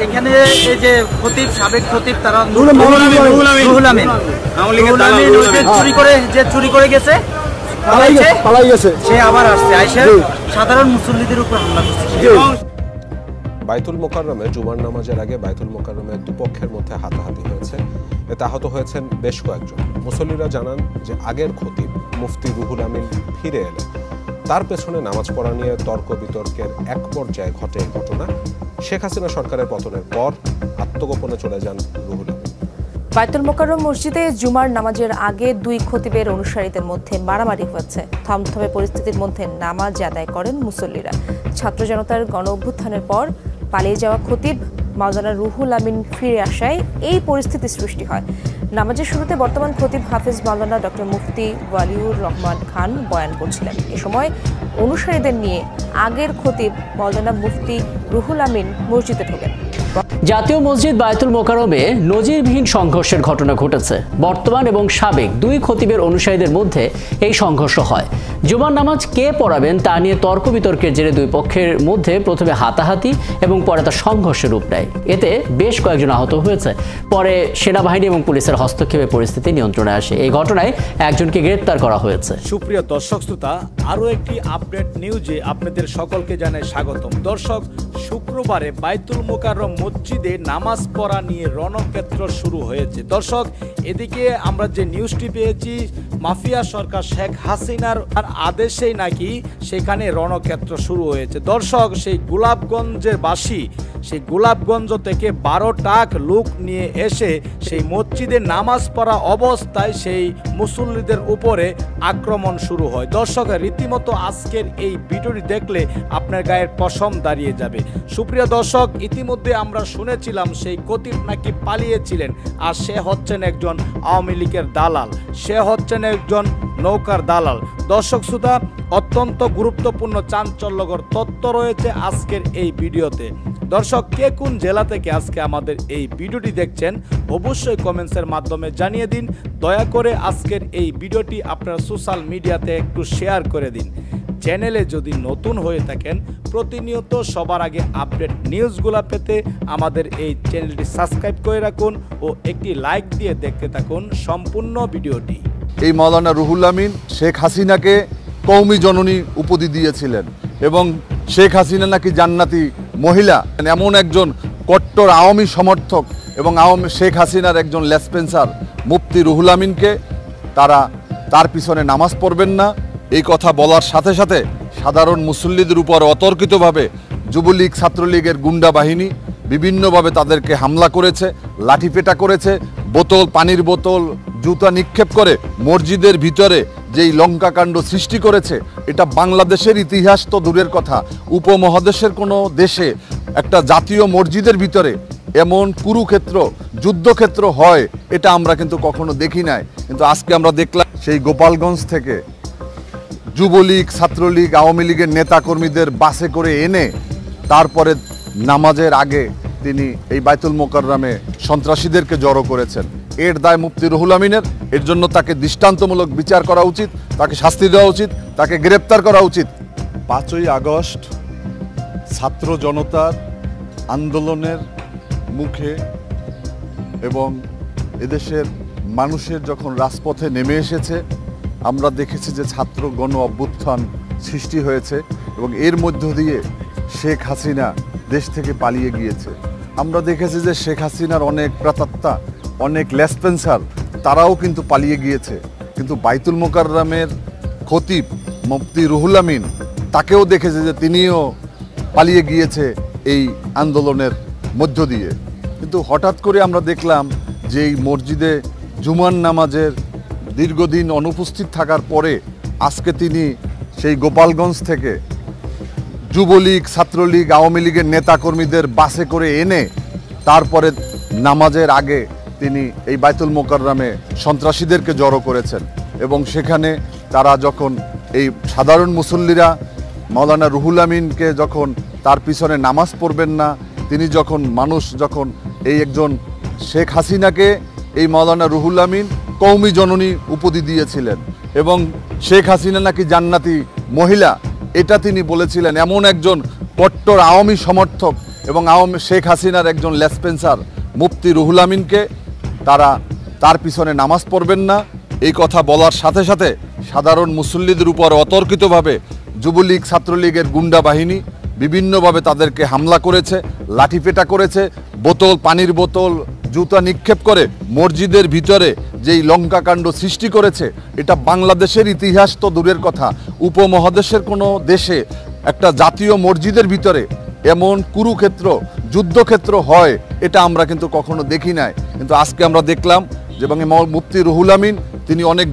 এখানে এই যে খতিব সাবেক খতিব তারা রুহুল আমিন চুরি করে গেছে পালাই গেছে, সে আবার আসছে আইসা সাধারণ মুসল্লিদের উপর হামলা করছে। বাইতুল মোকাররমে জুমার নামাজের আগে বাইতুল মোকাররমের দুপক্ষের মধ্যে হাতাহাতি হয়েছে। এতে আহত হয়েছেন বেশ কয়েকজন। মুসল্লিরা জানান যে আগের খতিব মুফতি রুহুল আমিন ফিরে এলেন, তার পেছনে নামাজ পড়া নিয়ে তর্ক বিতর্কের এক পর্যায়ে ঘটে এই ঘটনা। শেখ হাসিনা সরকারের পতনের পর আত্মগোপনে চলে যান রুহুল আমিন। বাইতুল মোকাররম মসজিদে জুমার নামাজের আগে দুই খতিবের অনুসারীদের মধ্যে মারামারি হয়েছে। থমথমে পরিস্থিতির মধ্যে নামাজ আদায় করেন মুসল্লিরা। ছাত্র জনতার গণ অভ্যুত্থানের পর পালিয়ে যাওয়া খতিব মাওলানা রুহুল আমিন ফিরে আসায় এই পরিস্থিতি সৃষ্টি হয়। নামাজের শুরুতে বর্তমান খতিব হাফেজ মাওলানা ডক্টর মুফতি ওয়ালিউর রহমান খান বয়ান করছিলেন। এ সময় অনুসারীদের নিয়ে আগের খতিব মাওলানা মুফতি রুহুল আমিন মসজিদে ঢোকেন। জাতীয় মসজিদ বায়তুল মোকাররমে নজিরবিহীন সংঘর্ষের ঘটনা ঘটেছে। বর্তমান এবং সাবেক দুই খতিবের অনুসারীদের মধ্যে এই সংঘর্ষ হয়। জুমার নামাজ কে পড়াবেন তা নিয়ে তর্ক বিতর্কের জেরে দুই পক্ষের মধ্যে প্রথমে হাতাহাতি এবং পরে তা সংঘর্ষের রূপ নেয়। এতে বেশ কয়েকজন আহত হয়েছে। পরে সেনাবাহিনী এবং পুলিশের হস্তক্ষেপে পরিস্থিতি নিয়ন্ত্রণে আসে। এই ঘটনায় একজনকে গ্রেপ্তার করা হয়েছে। সুপ্রিয় দর্শক শ্রোতা, আরও একটি আপডেট নিউজে আপনাদের সকলকে জানাই স্বাগতম। দর্শক, শুক্রবারে বাইতুল মোকাররম মসজিদে নামাজ পড়া নিয়ে রণক্ষেত্র শুরু হয়েছে। দর্শক, এদিকে আমরা যে নিউজটি পেয়েছি, মাফিয়া সরকার শেখ হাসিনার আদেশেই নাকি সেখানে রণক্ষেত্র শুরু হয়েছে। দর্শক, সেই গোলাপগঞ্জের বাসী সেই গোলাপগঞ্জ থেকে 12টা লোক নিয়ে এসে সেই মসজিদে নামাজ পড়া অবস্থায় সেই মুসল্লিদের উপরে আক্রমণ শুরু হয়। দর্শক, রীতিমতো আজকের এই ভিডিওটি দেখলে আপনার গায়ের পশম দাঁড়িয়ে যাবে। সুপ্রিয় দর্শক, ইতিমধ্যে আমরা শুনেছিলাম সেই খতিব নাকি পালিয়েছিলেন, আর সে হচ্ছেন একজন আওয়ামী লীগের দালাল, সে হচ্ছেন একজন নৌকার দালাল। দর্শক শ্রোতা, অত্যন্ত গুরুত্বপূর্ণ চাঞ্চল্যকর তথ্য রয়েছে আজকের এই ভিডিওতে। দর্শক, কে কোন জেলা থেকে আজকে আমাদের এই ভিডিওটি দেখছেন অবশ্যই কমেন্টসের মাধ্যমে জানিয়ে দিন। দয়া করে আজকের এই ভিডিওটি আপনার সোশ্যাল মিডিয়াতে একটু শেয়ার করে দিন। চ্যানেলে যদি নতুন হয়ে থাকেন, প্রতিনিয়ত সবার আগে আপডেট নিউজগুলো পেতে আমাদের এই চ্যানেলটি সাবস্ক্রাইব করে রাখুন ও একটি লাইক দিয়ে দেখতে থাকুন সম্পূর্ণ ভিডিওটি। এই মাওলানা রুহুল আমিন শেখ হাসিনাকে কওমি জননী উপাধি দিয়েছিলেন এবং শেখ হাসিনা নাকি জান্নাতি মহিলা। এমন একজন কট্টর আওয়ামী সমর্থক এবং শেখ হাসিনার একজন লেসপেন্সার মুফতি রুহুল আমিনকে তার পিছনে নামাজ পড়বেন না এই কথা বলার সাথে সাথে সাধারণ মুসল্লিদের উপর অতর্কিতভাবে যুবলীগ ছাত্রলীগের গুন্ডা বাহিনী বিভিন্নভাবে তাদেরকে হামলা করেছে, লাঠিপেটা করেছে, পানির বোতল, জুতা নিক্ষেপ করে মসজিদের ভিতরে যেই লঙ্কাকাণ্ড সৃষ্টি করেছে, এটা বাংলাদেশের ইতিহাস তো দূরের কথা, উপমহাদেশের কোনো দেশে একটা জাতীয় মসজিদের ভিতরে এমন কুরুক্ষেত্র যুদ্ধক্ষেত্র হয় এটা আমরা কিন্তু কখনো দেখি নাই। কিন্তু আজকে আমরা দেখলাম সেই গোপালগঞ্জ থেকে যুবলীগ ছাত্রলীগ আওয়ামী লীগের নেতাকর্মীদের বাসে করে এনে তারপরে নামাজের আগে তিনি এই বাইতুল মোকাররমে সন্ত্রাসীদেরকে জড়ো করেছেন। এর দায় মুফতি রুহুল আমিনের। এর জন্য তাকে দৃষ্টান্তমূলক বিচার করা উচিত, তাকে শাস্তি দেওয়া উচিত, তাকে গ্রেপ্তার করা উচিত। 5ই আগস্ট ছাত্র জনতার আন্দোলনের মুখে এবং এদেশের মানুষের যখন রাজপথে নেমে এসেছে, আমরা দেখেছি যে ছাত্র গণ অভ্যুত্থান সৃষ্টি হয়েছে এবং এর মধ্য দিয়ে শেখ হাসিনা দেশ থেকে পালিয়ে গিয়েছে। আমরা দেখেছি যে শেখ হাসিনার অনেক প্রাতাত্মা, অনেক লেসপেন্সার তারাও কিন্তু পালিয়ে গিয়েছে। কিন্তু বাইতুল মোকাররমের খতিব মুফতি রুহুল আমিন তাকেও দেখেছে যে তিনিও পালিয়ে গিয়েছে এই আন্দোলনের মধ্য দিয়ে। কিন্তু হঠাৎ করে আমরা দেখলাম যে এই মসজিদে জুমার নামাজের দীর্ঘদিন অনুপস্থিত থাকার পরে আজকে তিনি সেই গোপালগঞ্জ থেকে যুবলীগ ছাত্রলীগ আওয়ামী লীগের নেতাকর্মীদের বাসে করে এনে তারপরে নামাজের আগে তিনি এই বাইতুল মোকাররমে সন্ত্রাসীদেরকে জড়ো করেছেন এবং সেখানে তারা যখন এই সাধারণ মুসল্লিরা মাওলানা রুহুল আমিনকে যখন তার পিছনে নামাজ পড়বেন না, তিনি যখন এই একজন শেখ হাসিনাকে এই মাওলানা রুহুল আমিন কওমি জননী উপাধি দিয়েছিলেন এবং শেখ হাসিনা নাকি জান্নাতি মহিলা, এটা তিনি বলেছিলেন। এমন একজন কট্টর আওয়ামী সমর্থক এবং শেখ হাসিনার একজন লেসপেন্সার মুফতি রুহুল আমিনকে তার পিছনে নামাজ পড়বেন না এই কথা বলার সাথে সাথে সাধারণ মুসল্লিদের উপর অতর্কিতভাবে যুবলীগ ছাত্রলীগের গুন্ডা বাহিনী বিভিন্নভাবে তাদেরকে হামলা করেছে, লাঠিপেটা করেছে, পানির বোতল, জুতা নিক্ষেপ করে মসজিদের ভিতরে যেই লঙ্কাকাণ্ড সৃষ্টি করেছে, এটা বাংলাদেশের ইতিহাস তো দূরের কথা, উপমহাদেশের কোনো দেশে একটা জাতীয় মসজিদের ভিতরে এমন কুরুক্ষেত্র, যুদ্ধক্ষেত্র হয় এটা আমরা কিন্তু কখনো দেখি নাই। কিন্তু আজকে আমরা দেখলাম যে এবং মুফতি রুহুল আমিন তিনি অনেক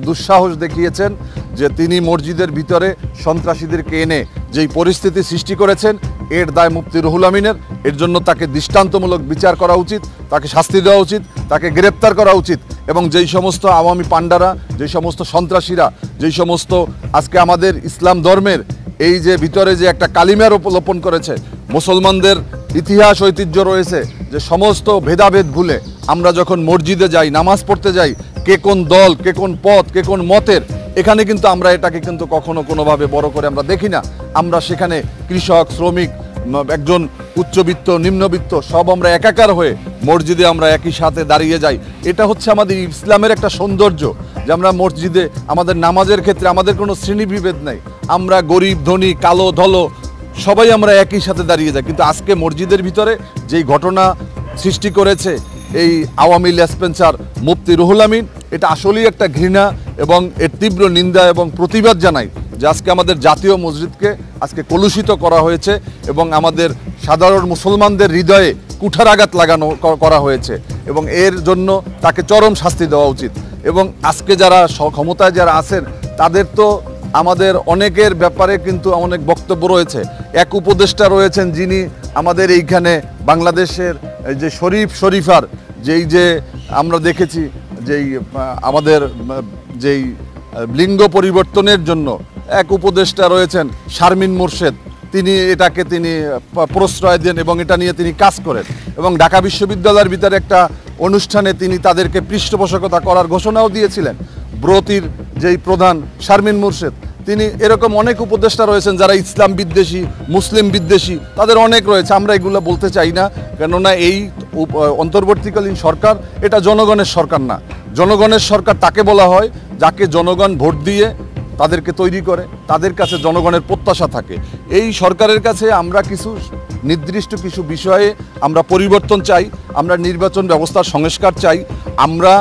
দুঃসাহস দেখিয়েছেন যে তিনি মসজিদের ভিতরে সন্ত্রাসীদেরকে এনে যেই পরিস্থিতি সৃষ্টি করেছেন, এর দায় মুফতি রুহুল আমিনের। এর জন্য তাকে দৃষ্টান্তমূলক বিচার করা উচিত, তাকে শাস্তি দেওয়া উচিত, তাকে গ্রেপ্তার করা উচিত। এবং যেই সমস্ত আওয়ামী পান্ডারা, যেই সমস্ত সন্ত্রাসীরা, যেই সমস্ত আজকে আমাদের ইসলাম ধর্মের এই যে ভিতরে যে একটা কালিমার লোপন করেছে, মুসলমানদের ইতিহাস ঐতিহ্য রয়েছে যে সমস্ত ভেদাভেদ ভুলে আমরা যখন মসজিদে যাই, নামাজ পড়তে যাই, কে কোন দল, কে কোন পথ, কে কোন মতের, এখানে কিন্তু আমরা এটাকে কিন্তু কখনো কোনোভাবে বড় করে আমরা দেখি না। আমরা সেখানে কৃষক, শ্রমিক, একজন উচ্চবিত্ত, নিম্নবিত্ত সব আমরা একাকার হয়ে মসজিদে আমরা একই সাথে দাঁড়িয়ে যাই। এটা হচ্ছে আমাদের ইসলামের একটা সৌন্দর্য যে আমরা মসজিদে আমাদের নামাজের ক্ষেত্রে আমাদের কোনো শ্রেণীবিভেদ নাই, আমরা গরিব, ধনী, কালো, ধলো সবাই আমরা একই সাথে দাঁড়িয়ে যাই। কিন্তু আজকে মসজিদের ভিতরে যেই ঘটনা সৃষ্টি করেছে এই আওয়ামী লেসপেন্সার মুফতি রুহুল আমিন, এটা আসলেই একটা ঘৃণা এবং এর তীব্র নিন্দা এবং প্রতিবাদ জানাই যে আজকে আমাদের জাতীয় মসজিদকে আজকে কলুষিত করা হয়েছে এবং আমাদের সাধারণ মুসলমানদের হৃদয়ে কুঠারাঘাত করা হয়েছে এবং এর জন্য তাকে চরম শাস্তি দেওয়া উচিত। এবং আজকে যারা ক্ষমতায় যারা আছেন তাদের তো আমাদের অনেকের ব্যাপারে কিন্তু অনেক বক্তব্য রয়েছে। এক উপদেষ্টা রয়েছেন যিনি আমাদের এইখানে বাংলাদেশের যে শরীফার যে আমরা দেখেছি যেই আমাদের যেই লিঙ্গ পরিবর্তনের জন্য এক উপদেষ্টা রয়েছেন শারমিন মোর্শেদ, এটাকে তিনি প্রশ্রয় দেন এবং এটা নিয়ে তিনি কাজ করেন এবং ঢাকা বিশ্ববিদ্যালয়ের ভিতরে একটা অনুষ্ঠানে তিনি তাদেরকে পৃষ্ঠপোষকতা করার ঘোষণাও দিয়েছিলেন। ব্রতির যেই প্রধান শারমিন মোর্শেদ, তিনি এরকম অনেক উপদেষ্টা রয়েছেন যারা ইসলাম বিদ্বেষী, মুসলিম বিদ্বেষী, তাদের অনেক রয়েছে। আমরা এগুলো বলতে চাই না, কেননা এই অন্তর্বর্তীকালীন সরকার এটা জনগণের সরকার না। জনগণের সরকার তাকে বলা হয় যাকে জনগণ ভোট দিয়ে তাদেরকে তৈরি করে, তাদের কাছে জনগণের প্রত্যাশা থাকে। এই সরকারের কাছে আমরা নির্দিষ্ট কিছু বিষয়ে আমরা পরিবর্তন চাই, আমরা নির্বাচন ব্যবস্থার সংস্কার চাই, আমরা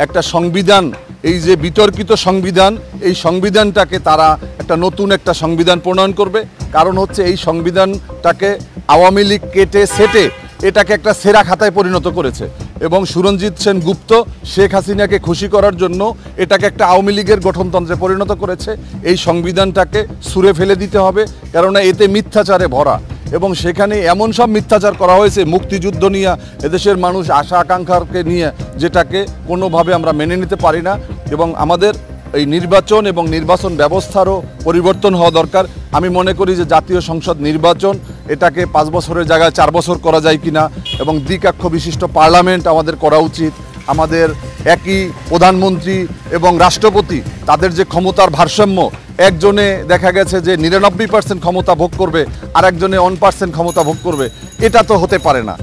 একটা সংবিধান, এই যে বিতর্কিত সংবিধান, এই সংবিধানটাকে তারা একটা নতুন একটা সংবিধান প্রণয়ন করবে। কারণ হচ্ছে এই সংবিধানটাকে আওয়ামী লীগ কেটে সেটে এটাকে একটা সেরা খাতায় পরিণত করেছে এবং সুরঞ্জিত সেন গুপ্ত শেখ হাসিনাকে খুশি করার জন্য এটাকে একটা আওয়ামী লীগের গঠনতন্ত্রে পরিণত করেছে। এই সংবিধানটাকে ছুঁড়ে ফেলে দিতে হবে, কেননা এতে মিথ্যাচারে ভরা এবং সেখানে এমন সব মিথ্যাচার করা হয়েছে মুক্তিযুদ্ধ নিয়ে, এদেশের মানুষ আশা আকাঙ্ক্ষাকে নিয়ে, যেটাকে কোনোভাবে আমরা মেনে নিতে পারি না। এবং আমাদের এই নির্বাচন এবং নির্বাচন ব্যবস্থারও পরিবর্তন হওয়া দরকার। আমি মনে করি যে জাতীয় সংসদ নির্বাচন এটাকে 5 বছরের জায়গায় 4 বছর করা যায় কিনা এবং দ্বিকক্ষ বিশিষ্ট পার্লামেন্ট আমাদের করা উচিত। আমাদের একই প্রধানমন্ত্রী এবং রাষ্ট্রপতি, তাদের যে ক্ষমতার ভারসাম্য, একজনে দেখা গেছে যে 99% ক্ষমতা ভোগ করবে আর একজনে 1% ক্ষমতা ভোগ করবে, এটা তো হতে পারে না।